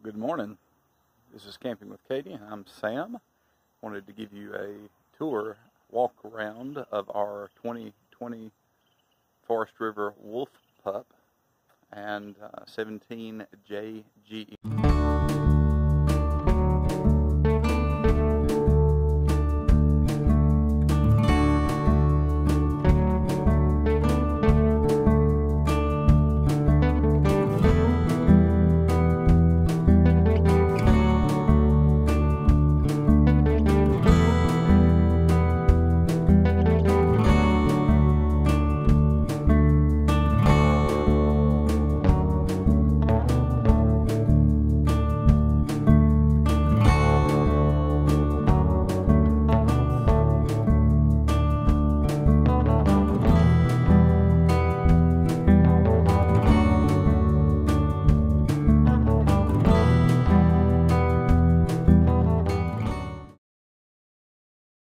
Good morning. This is Camping with Katie, and I'm Sam. Wanted to give you a tour, walk around of our 2020 Forrest River Wolf Pup and 17 JG.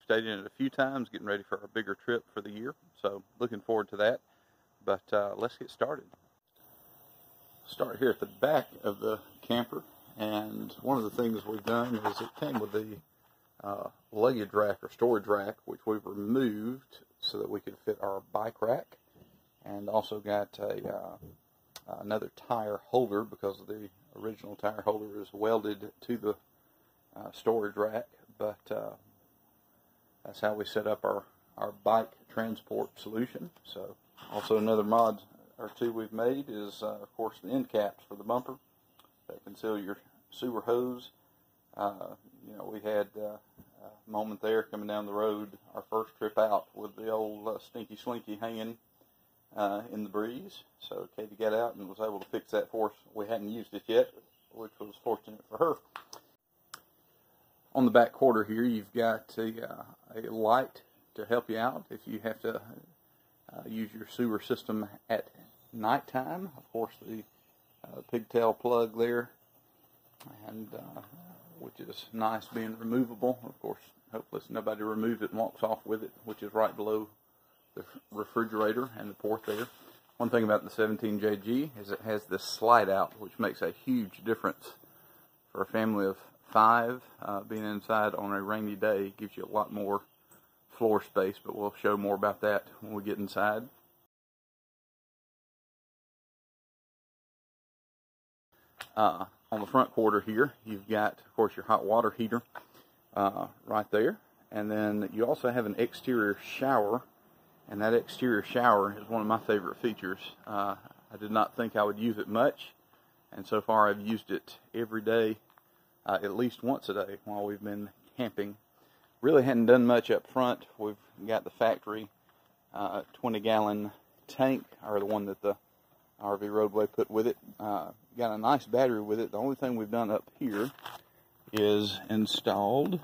Stayed in it a few times, getting ready for our bigger trip for the year, so looking forward to that. But let's get started. Start here at the back of the camper, and one of the things we've done is it came with the luggage rack or storage rack, which we've removed so that we could fit our bike rack, and also got another tire holder because the original tire holder is welded to the storage rack, but that's how we set up our bike transport solution. So also another mod or two we've made is, of course, the end caps for the bumper that conceal your sewer hose. You know, we had a moment there coming down the road, our first trip out, with the old stinky slinky hanging in the breeze. So Katie got out and was able to fix that for us. We hadn't used it yet, which was fortunate for her. On the back quarter here, you've got a light to help you out if you have to use your sewer system at nighttime. Of course, the pigtail plug there, and which is nice being removable. Of course, hopefully nobody removes it and walks off with it, which is right below the refrigerator and the port there. One thing about the 17JG is it has this slide out, which makes a huge difference for a family of 5. Being inside on a rainy day gives you a lot more floor space, but we'll show more about that when we get inside. On the front quarter here, you've got, of course, your hot water heater right there, and then you also have an exterior shower, and that exterior shower is one of my favorite features. I did not think I would use it much, and so far I've used it every day. At least once a day while we've been camping. Really hadn't done much up front. We've got the factory 20-gallon tank, or the one that the RV Roadway put with it. Got a nice battery with it. The only thing we've done up here is installed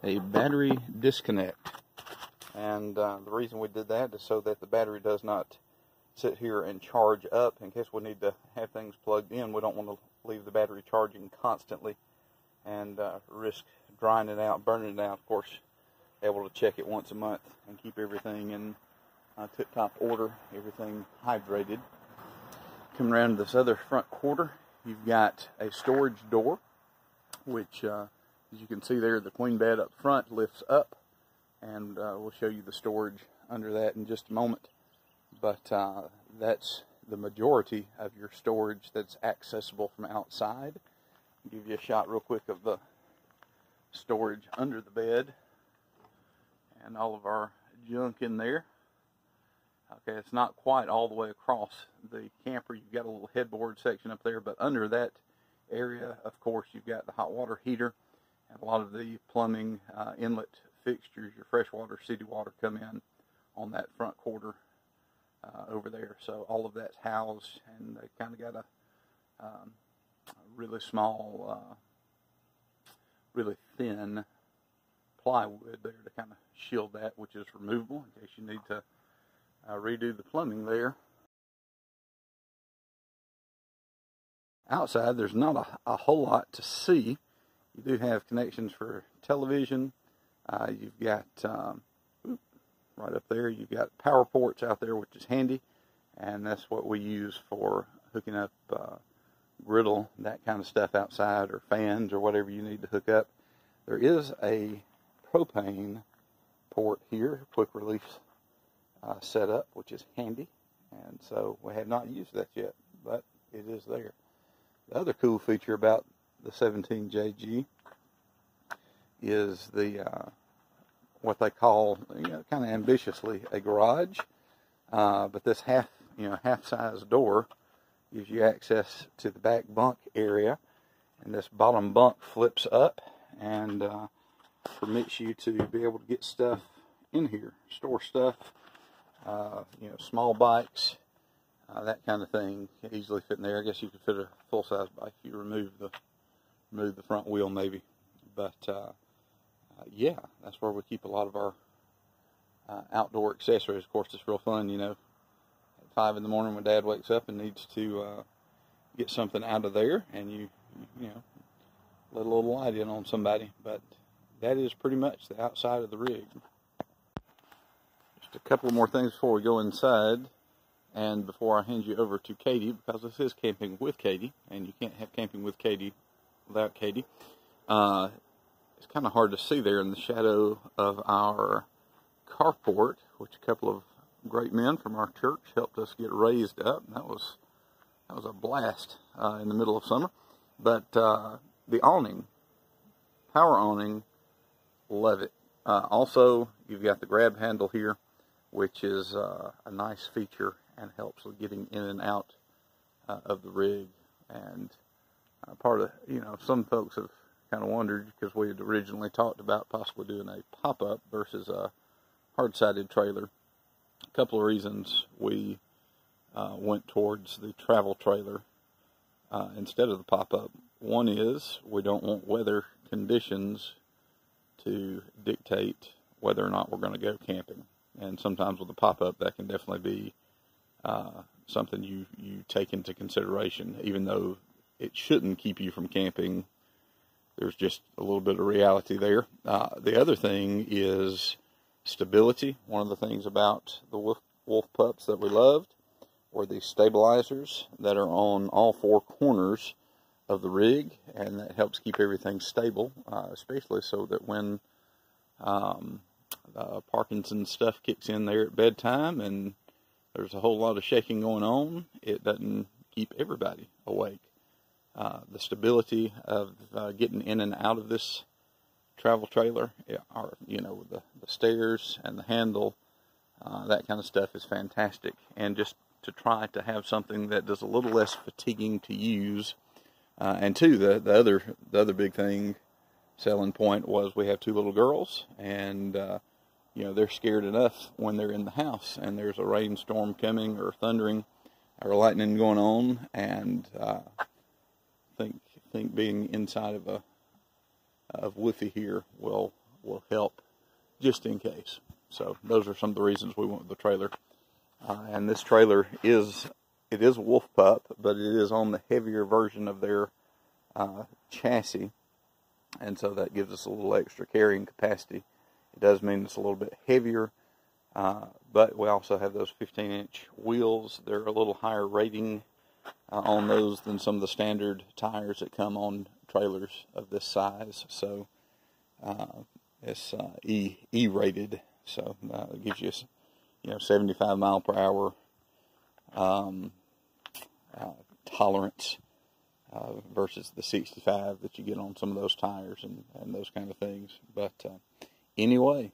a battery disconnect. And the reason we did that is so that the battery does not sit here and charge up in case we need to have things plugged in. We don't want to leave the battery charging constantly and risk drying it out, burning it out. Of course, able to check it once a month and keep everything in tip-top order, everything hydrated. Coming around to this other front quarter, you've got a storage door, which, as you can see there, the queen bed up front lifts up, and we'll show you the storage under that in just a moment. But that's the majority of your storage that's accessible from outside. I'll give you a shot real quick of the storage under the bed and all of our junk in there. Okay, it's not quite all the way across the camper. You've got a little headboard section up there, but under that area, of course, you've got the hot water heater and a lot of the plumbing inlet fixtures. Your freshwater, city water come in on that front quarter over there. So all of that's housed, and they kind of got a really small, really thin plywood there to kind of shield that, which is removable in case you need to redo the plumbing there. Outside, there's not a whole lot to see. You do have connections for television. You've got right up there, you've got power ports out there, which is handy. and that's what we use for hooking up griddle, that kind of stuff outside, or fans, or whatever you need to hook up. There is a propane port here, quick release setup, which is handy, and so we have not used that yet, but it is there. The other cool feature about the 17JG is the what they call, kind of ambitiously, a garage, but this half-size door gives you access to the back bunk area, and this bottom bunk flips up and permits you to be able to get stuff in here, store stuff, small bikes, that kind of thing, easily fit in there. I guess you could fit a full-size bike if you remove the front wheel, maybe. But yeah, that's where we keep a lot of our outdoor accessories. Of course, it's real fun, at 5 in the morning when Dad wakes up and needs to get something out of there, and you let a little light in on somebody. But that is pretty much the outside of the rig. Just a couple more things before we go inside, and before I hand you over to Katie, because this is Camping with Katie, and you can't have Camping with Katie without Katie. It's kind of hard to see there in the shadow of our carport, which a couple of great men from our church helped us get raised up. That was a blast in the middle of summer. But the awning, power awning, love it. Also, you've got the grab handle here, which is a nice feature and helps with getting in and out of the rig. And part of, some folks have kind of wondered, because we had originally talked about possibly doing a pop-up versus a hard-sided trailer. A couple of reasons we went towards the travel trailer instead of the pop-up. One is we don't want weather conditions to dictate whether or not we're going to go camping. And sometimes with a pop-up, that can definitely be something you take into consideration. Even though it shouldn't keep you from camping, there's just a little bit of reality there. The other thing is stability. One of the things about the Wolf pups that we loved were the stabilizers that are on all four corners of the rig, and that helps keep everything stable, especially so that when Parkinson's stuff kicks in there at bedtime and there's a whole lot of shaking going on, it doesn't keep everybody awake. The stability of getting in and out of this travel trailer, the stairs and the handle, that kind of stuff is fantastic. And just to try to have something that does a little less fatiguing to use. And two, the other big selling point was we have two little girls, and they're scared enough when they're in the house and there's a rainstorm coming or thundering or lightning going on, and think being inside of Woofy here will help just in case. So those are some of the reasons we went with the trailer. And this trailer is a Wolf pup, but it is on the heavier version of their chassis, and so that gives us a little extra carrying capacity. It does mean it's a little bit heavier, but we also have those 15-inch wheels. They're a little higher rating on those than some of the standard tires that come on trailers of this size. So it's E-rated, so it gives you 75 mile per hour tolerance versus the 65 that you get on some of those tires and those kind of things. But anyway,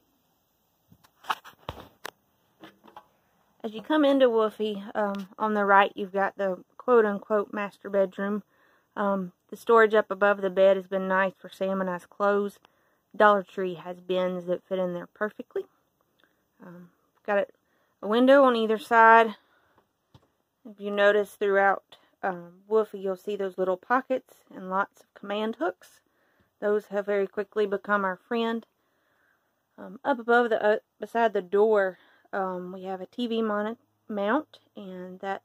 as you come into Woofy, on the right you've got the quote-unquote master bedroom. The storage up above the bed has been nice for Sam and I's clothes. Dollar Tree has bins that fit in there perfectly. Got a window on either side. If you notice throughout Woofy, you'll see those little pockets and lots of command hooks. Those have very quickly become our friend. Up above beside the door, we have a TV mount, and that's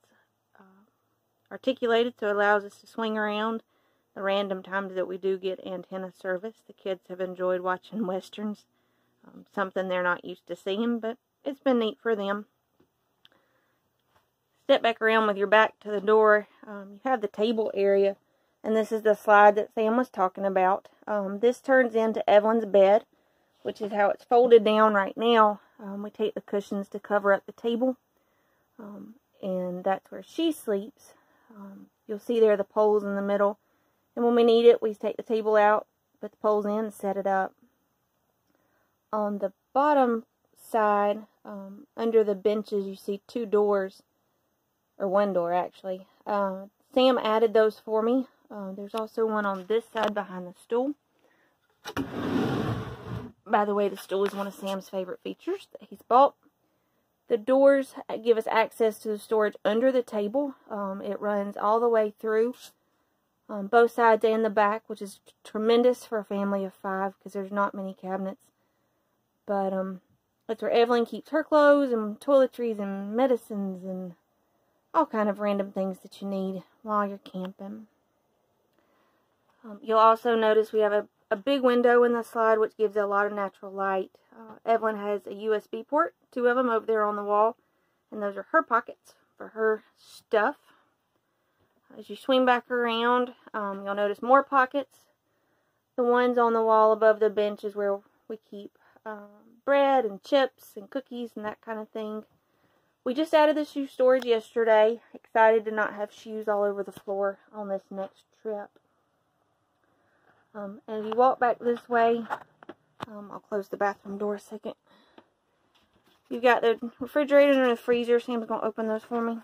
articulated, so it allows us to swing around the random times that we do get antenna service. The kids have enjoyed watching westerns, something they're not used to seeing, but it's been neat for them. step back around with your back to the door, you have the table area. And this is the slide that Sam was talking about. This turns into Evelyn's bed, which is how it's folded down right now. We take the cushions to cover up the table. And that's where she sleeps. You'll see there the poles in the middle. And when we need it, we take the table out, put the poles in, and set it up. On the bottom side, under the benches, you see 2 doors. Or 1 door, actually. Sam added those for me. There's also one on this side behind the stool. By the way, the stool is one of Sam's favorite features that he's bought. The doors give us access to the storage under the table. It runs all the way through, both sides and the back, which is tremendous for a family of 5 because there's not many cabinets. But that's where Evelyn keeps her clothes and toiletries and medicines and all kind of random things that you need while you're camping. You'll also notice we have a big window in the slide, which gives a lot of natural light. Evelyn has a USB port, 2 of them over there on the wall, and those are her pockets for her stuff. As you swing back around, you'll notice more pockets. The ones on the wall above the bench is where we keep bread and chips and cookies and that kind of thing. We just added the shoe storage yesterday. Excited to not have shoes all over the floor on this next trip. As you walk back this way, I'll close the bathroom door a second. You've got the refrigerator and the freezer. Sam's going to open those for me.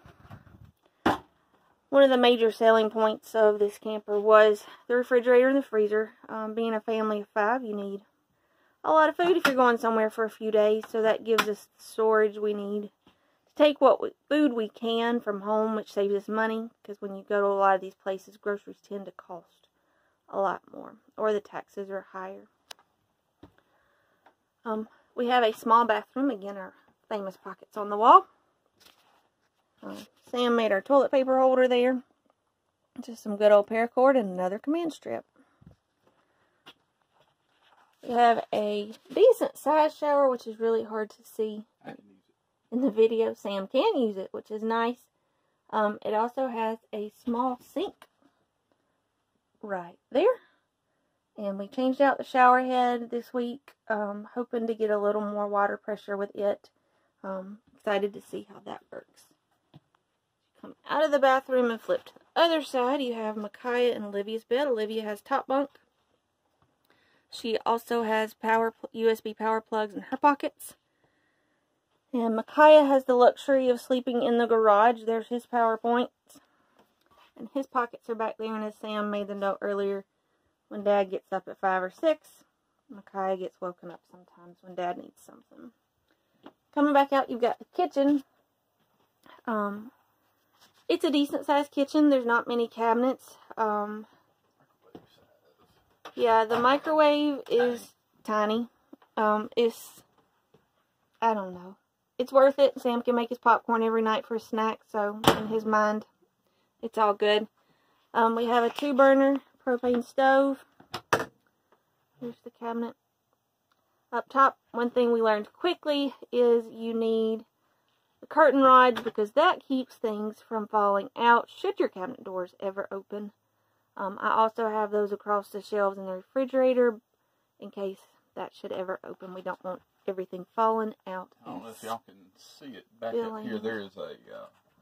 One of the major selling points of this camper was the refrigerator and the freezer. Being a family of 5, you need a lot of food if you're going somewhere for a few days. So that gives us the storage we need to take what food we can from home, which saves us money. Because when you go to a lot of these places, groceries tend to cost a lot more, or the taxes are higher. We have a small bathroom. Again, our famous pockets on the wall. Sam made our toilet paper holder there. Just some good old paracord and another command strip. We have a decent size shower, which is really hard to see in the video. Sam can use it, which is nice. It also has a small sink right there. And we changed out the shower head this week, hoping to get a little more water pressure with it. Excited to see how that works. Come out of the bathroom and flip to the other side. You have Micaiah and Olivia's bed. Olivia has top bunk. She also has USB power plugs in her pockets. And Micaiah has the luxury of sleeping in the garage. There's his power points. And his pockets are back there. And as Sam made the note earlier, when Dad gets up at 5 or 6, Micaiah gets woken up sometimes when Dad needs something. Coming back out, you've got the kitchen. It's a decent sized kitchen. There's not many cabinets. Yeah, the microwave is tiny. I don't know. It's worth it. Sam can make his popcorn every night for a snack, so in his mind, it's all good. We have a 2-burner propane stove. Here's the cabinet. Up top, one thing we learned quickly is you need the curtain rods because that keeps things from falling out should your cabinet doors ever open. I also have those across the shelves in the refrigerator in case that should ever open. We don't want everything falling out. I don't know if y'all can see it back up here. There is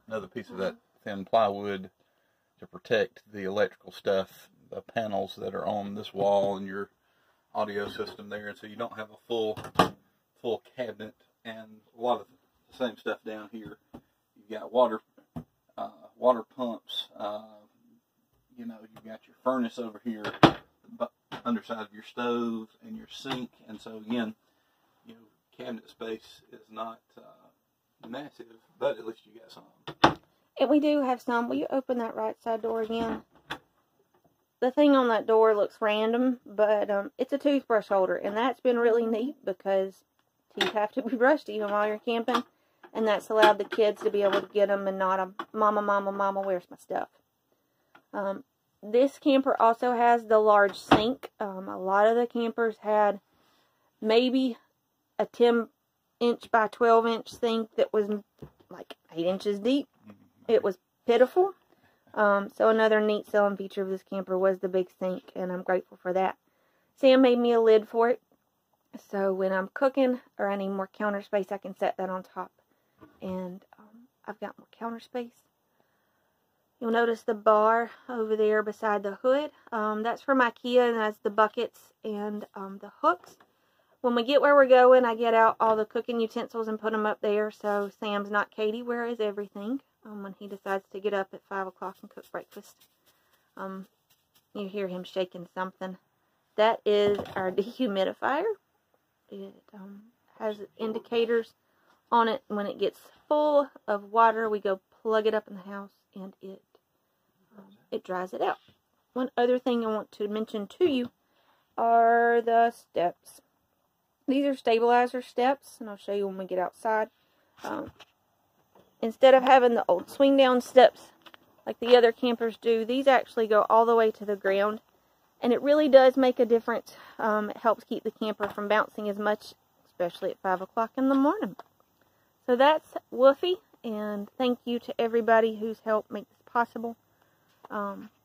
another piece of that thin plywood to protect the electrical stuff, the panels that are on this wall and your audio system there, and so you don't have a full cabinet. And a lot of the same stuff down here. You've got water pumps. You know, you've got your furnace over here, the underside of your stove and your sink, and so again, you know, cabinet space is not massive, but at least you got some. And we do have some. Will you open that right side door again? The thing on that door looks random, but it's a toothbrush holder, and that's been really neat because teeth have to be brushed even while you're camping, and that's allowed the kids to be able to get them and not a mama, where's my stuff? This camper also has the large sink. A lot of the campers had maybe a 10-inch by 12-inch sink that was like 8 inches deep. it was pitiful. So another neat selling feature of this camper was the big sink, and I'm grateful for that. Sam made me a lid for it, so when I'm cooking or I need more counter space, I can set that on top, and I've got more counter space. You'll notice the bar over there beside the hood. That's from IKEA, and that's the buckets and the hooks. When we get where we're going, I get out all the cooking utensils and put them up there, so Sam's not Katie, where is everything, when he decides to get up at 5 o'clock and cook breakfast. You hear him shaking something. That is our dehumidifier. It has indicators on it. When it gets full of water, we go plug it up in the house, and it dries it out. One other thing I want to mention to you are the steps. These are stabilizer steps, and I'll show you when we get outside. Instead of having the old swing down steps like the other campers do, these actually go all the way to the ground, and it really does make a difference. It helps keep the camper from bouncing as much, especially at 5 o'clock in the morning. So that's Woofy, and thank you to everybody who's helped make this possible.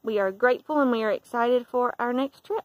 We are grateful, and we are excited for our next trip.